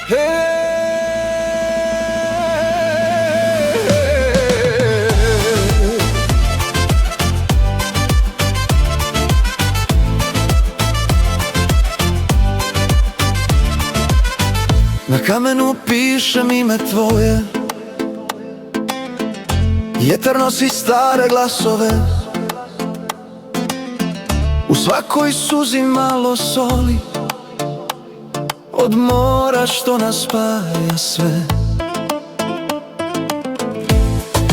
Na kamenu pišem ime tvoje, vjetar nosi stare glasove. U svakoj suzi malo soli, od mora što nas spaja sve.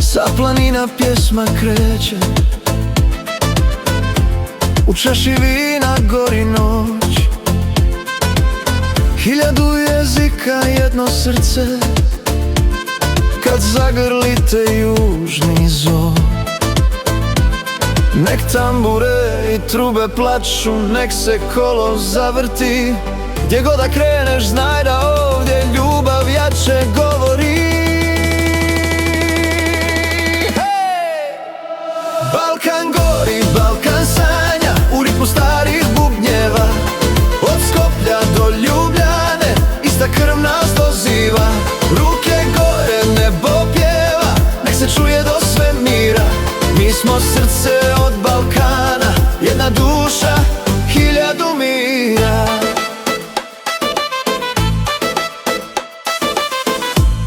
Sa planina pjesma kreće, u čaši vina gori noć. 1000 jezika, jedno srce, kad zagrlite južni zor. Nek tambure i trube plaču, nek se kolo zavrti. Gdje god da kreneš, znaj da ovdje ljubav jače govori. Balkan gori, Balkan sanja, u ritmu starih bubnjeva. Od Skoplja do Ljubljane, ista krv nas doziva. Ruke gore, nebo pjeva, nek se čuje do svemira. Mi smo srce od Balkana, jedna duša, 1000 mira.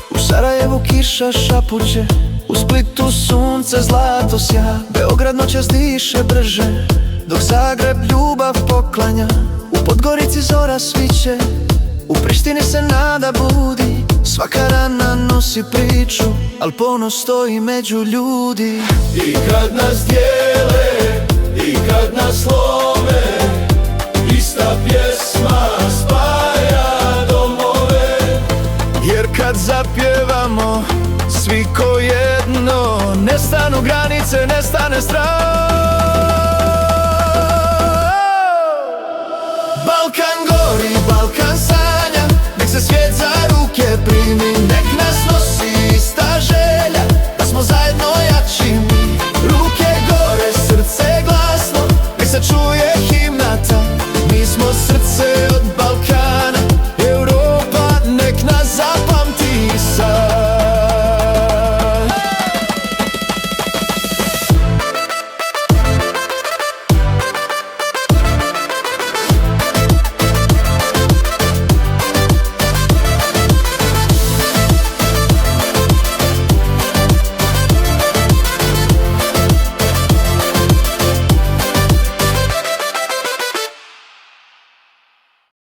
U Sarajevu kiša šapuće, u Splitu sunce zlato sja. Beograd noćas diše brže, dok Zagreb ljubav poklanja. U Podgorici zora sviće, u Prištini se nada budi. Svaka rana nosi priču, al ponos stoji među ljudi. I kad nas dijele, i kad nas lome, ista pjesma spaja domove. Jer kad zapjevamo, svi ko jedno, nestanu granice, nestane strah. Balkan gori, Balkan sanja, nek se svijet za ruke primi. Nek nas nosi ista želja, da smo zajedno jači mi. Ruke gore, srce glasno, nek se čuje